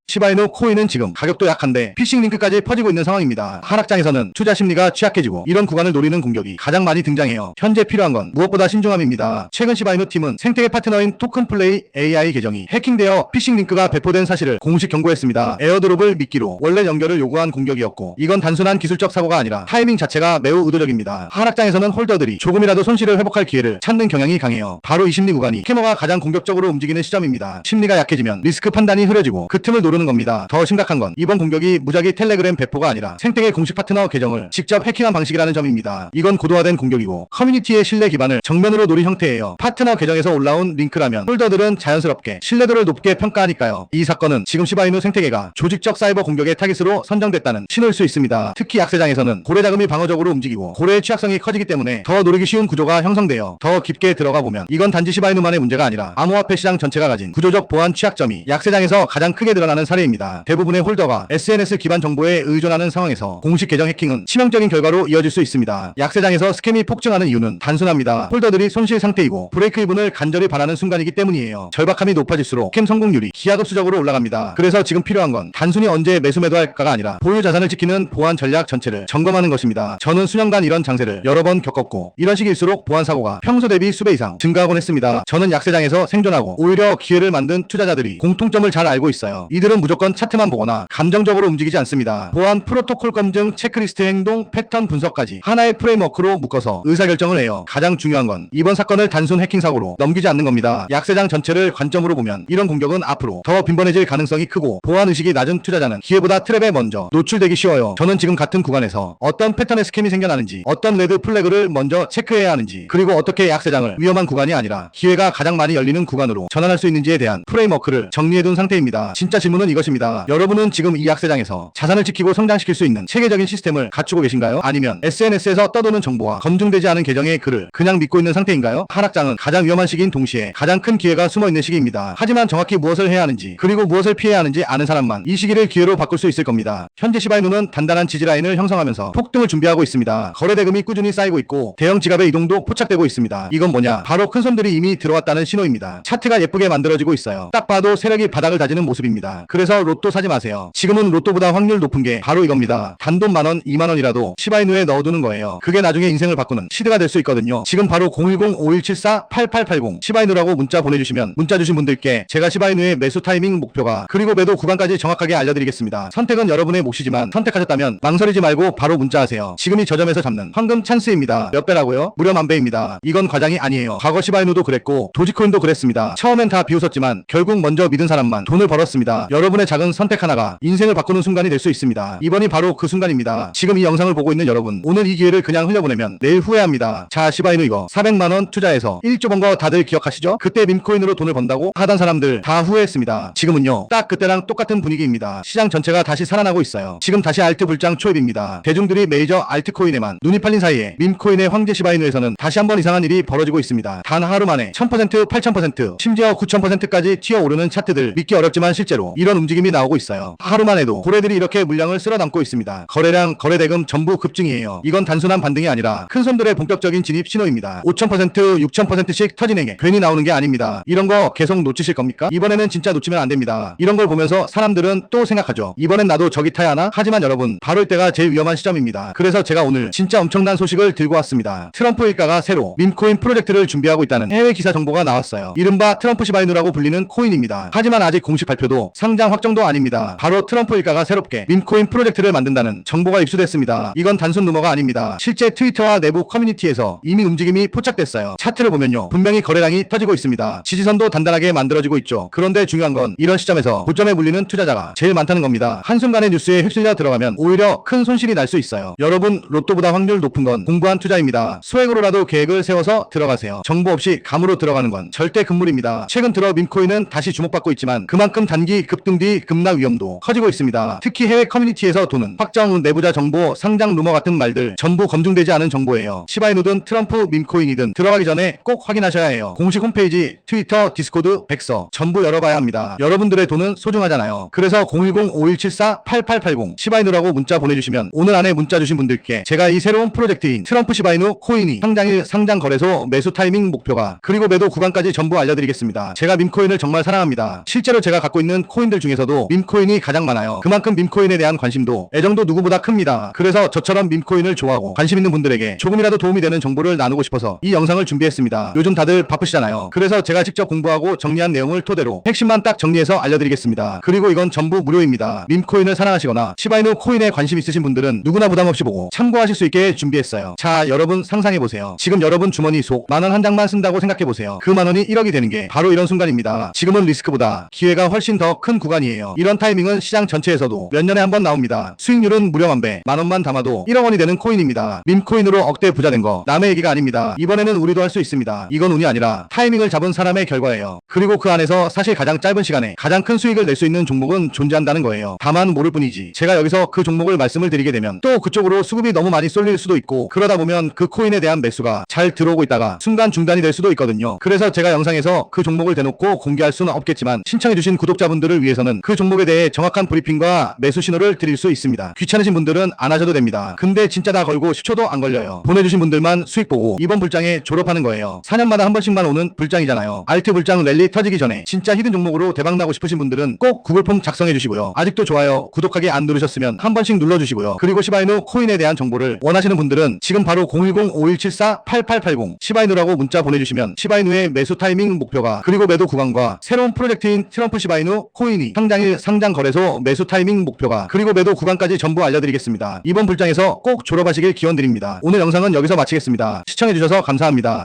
시바이누 코인은 지금 가격도 약한데 피싱 링크까지 퍼지고 있는 상황입니다. 하락장에서는 투자 심리가 취약해지고 이런 구간을 노리는 공격이 가장 많이 등장해요. 현재 필요한 건 무엇보다 신중함입니다. 최근 시바이누 팀은 생태계 파트너인 토큰플레이 AI 계정이 해킹되어 피싱 링크가 배포된 사실을 공식 경고했습니다. 에어드롭을 미끼로 원래 연결을 요구한 공격이었고 이건 단순한 기술적 사고가 아니라 타이밍 자체가 매우 의도적입니다. 하락장에서는 홀더들이 조금이라도 손실을 회복할 기회를 찾는 경향이 강해요. 바로 이 심리 구간이 스캐머가 가장 공격적으로 움직이는 시점입니다. 심리가 약해지면 리스크 판단이 흐려지고 그 틈을 노리는 겁니다. 더 심각한 건 이번 공격이 무작위 텔레그램 배포가 아니라 생태계 공식 파트너 계정을 직접 해킹한 방식이라는 점입니다. 이건 고도화된 공격이고 커뮤니티의 신뢰 기반을 정면으로 노린 형태예요. 파트너 계정에서 올라온 링크라면 홀더들은 자연스럽게 신뢰도를 높게 평가하니까요. 이 사건은 지금 시바이누 생태계가 조직적 사이버 공격의 타깃으로 선정됐다는 신호일 수 있습니다. 특히 약세장에서는 고래 자금이 방어적으로 움직이고 고래의 취약성이 커지기 때문에 더 노리기 쉬운 구조가 형성돼요. 더 깊게 들어가 보면 이건 단지 시바이누만의 문제가 아니라 암호화폐 시장 전체가 가진 구조적 보안 취약점이 약세장에서 가장 크게 드러나는 사례입니다. 대부분의 홀더가 SNS 기반 정보에 의존하는 상황에서 공식 계정 해킹은 치명적인 결과로 이어질 수 있습니다. 약세장에서 스캠이 폭증하는 이유는 단순합니다. 홀더들이 손실 상태이고 브레이크 이븐을 간절히 바라는 순간이기 때문이에요. 절박함이 높아질수록 스캠 성공률이 기하급수적으로 올라갑니다. 그래서 지금 필요한 건 단순히 언제 매수 매도할까가 아니라 보유 자산을 지키는 보안 전략 전체를 점검하는 것입니다. 저는 수년간 이런 장세를 여러 번 겪었고 이런 시기일수록 보안 사고가 평소 대비 수배 이상 증가하곤 했습니다. 저는 약세장에서 생존하고 오히려 기회를 만든 투자자들이 공통점을 잘 알고 있어요. 이들은 무조건 차트만 보거나 감정적으로 움직이지 않습니다. 보안 프로토콜 검증, 체크리스트 행동, 패턴 분석까지 하나의 프레임워크로 묶어서 의사결정을 해요. 가장 중요한 건 이번 사건을 단순 해킹 사고로 넘기지 않는 겁니다. 약세장 전체를 관점으로 보면 이런 공격은 앞으로 더 빈번해질 가능성이 크고 보안 의식이 낮은 투자자는 기회보다 트랩에 먼저 노출되기 쉬워요. 저는 지금 같은 구간에서 어떤 패턴의 스캠이 생겨나는지, 어떤 레드 플래그를 먼저 체크해야 하는지, 그리고 어떻게 약세장을 위험한 구간이 아니라 기회가 가장 많이 열리는 구간으로 전환할 수 있는지에 대한 프레임워크를 정리해둔 상태입니다. 진짜 질문은 이것입니다. 여러분은 지금 이 약세장에서 자산을 지키고 성장시킬 수 있는 체계적인 시스템을 갖추고 계신가요? 아니면 SNS에서 떠도는 정보와 검증되지 않은 계정의 글을 그냥 믿고 있는 상태인가요? 하락장은 가장 위험한 시기인 동시에 가장 큰 기회가 숨어있는 시기입니다. 하지만 정확히 무엇을 해야 하는지 그리고 무엇을 피해야 하는지 아는 사람만 이 시기를 기회로 바꿀 수 있을 겁니다. 현재 시바이누는 단단한 지지라인을 형성하면서 폭등을 준비하고 있습니다. 거래 대금이 꾸준히 쌓이고 있고 대형 지갑의 이동도 포착되고 있습니다. 이건 뭐냐? 바로 큰 손들이 이미 들어왔다는 신호입니다. 차트가 예쁘게 만들어지고 있어요. 딱 봐도 세력이 바닥을 다지는 모습입니다. 그래서 로또 사지 마세요. 지금은 로또보다 확률 높은 게 바로 이겁니다. 단돈 만원, 2만원이라도 시바이누에 넣어두는 거예요. 그게 나중에 인생을 바꾸는 시드가 될 수 있거든요. 지금 바로 010-5174-8880 시바이누라고 문자 보내주시면 문자 주신 분들께 제가 시바이누의 매수 타이밍 목표가 그리고 매도 구간까지 정확하게 알려드리겠습니다. 선택은 여러분의 몫이지만 선택하셨다면 망설이지 말고 바로 문자하세요. 지금이 저점에서 잡는 황금 찬스입니다. 몇 배라고요? 무려 10,000배입니다. 이건 과장이 아니에요. 과거 시바이누도 그랬고 도지코인도 그랬습니다. 처음엔 다 비웃었지만 결국 먼저 믿은 사람만 돈을 벌었습니다. 여러분의 작은 선택 하나가 인생을 바꾸는 순간이 될 수 있습니다. 이번이 바로 그 순간입니다. 지금 이 영상을 보고 있는 여러분, 오늘 이 기회를 그냥 흘려보내면 내일 후회합니다. 자, 시바이누 이거 400만원 투자해서 1조 번 거 다들 기억하시죠? 그때 밈코인으로 돈을 번다고 하던 사람들 다 후회했습니다. 지금은요, 딱 그때랑 똑같은 분위기입니다. 시장 전체가 다시 살아나고 있어요. 지금 다시 알트 불장 초입입니다. 대중들이 메이저 알트코인에만 눈이 팔린 사이에 밈코인의 황제 시바이누에서는 다시 한번 이상한 일이 벌어지고 있습니다. 단 하루 만에 1000%, 8000%, 심지어 9000%까지 튀어오르는 차트들 믿기 어렵지만 실제로 이런 움직임이 나오고 있어요. 하루만 해도 고래들이 이렇게 물량을 쓸어 담고 있습니다. 거래량, 거래대금 전부 급증이에요. 이건 단순한 반등이 아니라 큰 손들의 본격적인 진입 신호입니다. 5000%, 6000%씩 터지는 게 괜히 나오는 게 아닙니다. 이런 거 계속 놓치실 겁니까? 이번에는 진짜 놓치면 안 됩니다. 이런 걸 보면서 사람들은 또 생각하죠. 이번엔 나도 저기 타야 하나? 하지만 여러분, 바로 이때가 제일 위험한 시점입니다. 그래서 제가 오늘 진짜 엄청난 소식을 들고 왔습니다. 트럼프 일가가 새로 밈코인 프로젝트를 준비하고 있다는 해외 기사 정보가 나왔어요. 이른바 트럼프 시바이누라고 불리는 코인입니다. 하지만 아직 공식 발표도 상장 확정도 아닙니다. 바로 트럼프 일가가 새롭게 밈코인 프로젝트를 만든다는 정보가 입수됐습니다. 이건 단순 루머가 아닙니다. 실제 트위터와 내부 커뮤니티에서 이미 움직임이 포착됐어요. 차트를 보면요, 분명히 거래량이 터지고 있습니다. 지지선도 단단하게 만들어지고 있죠. 그런데 중요한 건 이런 시점에서 고점에 물리는 투자자가 제일 많다는 겁니다. 한순간의 뉴스에 휩쓸려 들어가면 오히려 큰 손실이 날 수 있어요. 여러분, 로또보다 확률 높은 건 공부한 투자입니다. 소액으로라도 계획을 세워서 들어가세요. 정보 없이 감으로 들어가는 건 절대 금물입니다. 최근 들어 밈코인은 다시 주목받고 있지만 그만큼 단기 급등 뒤 급락 위험도 커지고 있습니다. 특히 해외 커뮤니티에서 도는 확정, 내부자 정보, 상장 루머 같은 말들 전부 검증되지 않은 정보예요. 시바이누든 트럼프 밈코인이든 들어가기 전에 꼭 확인하셔야 해요. 공식 홈페이지, 트위터, 디스코드, 백서 전부 열어봐야 합니다. 여러분들의 돈은 소중하잖아요. 그래서 010-5174-8880 시바이누라고 문자 보내주시면 오늘 안에 문자 주신 분들께 제가 이 새로운 프로젝트인 트럼프 시바이누 코인이 상장일, 상장 거래소, 매수 타이밍 목표가 그리고 매도 구간까지 전부 알려드리겠습니다. 제가 밈코인을 정말 사랑합니다. 실제로 제가 갖고 있는 코인들 코인들 중에서도 밈코인이 가장 많아요. 그만큼 밈코인에 대한 관심도 애정도 누구보다 큽니다. 그래서 저처럼 밈코인을 좋아하고 관심 있는 분들에게 조금이라도 도움이 되는 정보를 나누고 싶어서 이 영상을 준비했습니다. 요즘 다들 바쁘시잖아요. 그래서 제가 직접 공부하고 정리한 내용을 토대로 핵심만 딱 정리해서 알려드리겠습니다. 그리고 이건 전부 무료입니다. 밈코인을 사랑하시거나 시바이누 코인에 관심 있으신 분들은 누구나 부담없이 보고 참고하실 수 있게 준비했어요. 자, 여러분 상상해보세요. 지금 여러분 주머니 속 만원 한 장만 쓴다고 생각해보세요. 그 만원이 1억이 되는 게 바로 이런 순간입니다. 지금은 리스크보다 기회가 훨씬 더 큰 구간이에요. 이런 타이밍은 시장 전체에서도 몇 년에 한 번 나옵니다. 수익률은 무려 만배, 만원만 담아도 1억 원이 되는 코인입니다. 밈코인으로 억대 부자 된 거 남의 얘기가 아닙니다. 이번에는 우리도 할 수 있습니다. 이건 운이 아니라 타이밍을 잡은 사람의 결과예요. 그리고 그 안에서 사실 가장 짧은 시간에 가장 큰 수익을 낼 수 있는 종목은 존재한다는 거예요. 다만 모를 뿐이지. 제가 여기서 그 종목을 말씀을 드리게 되면 또 그쪽으로 수급이 너무 많이 쏠릴 수도 있고, 그러다 보면 그 코인에 대한 매수가 잘 들어오고 있다가 순간 중단이 될 수도 있거든요. 그래서 제가 영상에서 그 종목을 대놓고 공개할 수는 없겠지만 신청해주신 구독자분들을 위해서는 그 종목에 대해 정확한 브리핑과 매수 신호를 드릴 수 있습니다. 귀찮으신 분들은 안 하셔도 됩니다. 근데 진짜 다 걸고 10초도 안 걸려요. 보내주신 분들만 수익 보고 이번 불장에 졸업하는 거예요. 4년마다 한 번씩만 오는 불장이잖아요. 알트 불장 랠리 터지기 전에 진짜 히든 종목으로 대박나고 싶으신 분들은 꼭 구글폼 작성해주시고요. 아직도 좋아요, 구독하기 안 누르셨으면 한 번씩 눌러주시고요. 그리고 시바이누 코인에 대한 정보를 원하시는 분들은 지금 바로 010-5174-8880 시바이누라고 문자 보내주시면 시바이누의 매수 타이밍 목표가, 그리고 매도 구간과 새로운 프로젝트인 트럼프 시바이누 코인이 상장일 상장 거래소 매수 타이밍 목표가, 그리고 매도 구간까지 전부 알려드리겠습니다. 이번 불장에서 꼭 졸업하시길 기원드립니다. 오늘 영상은 여기서 마치겠습니다. 시청해주셔서 감사합니다.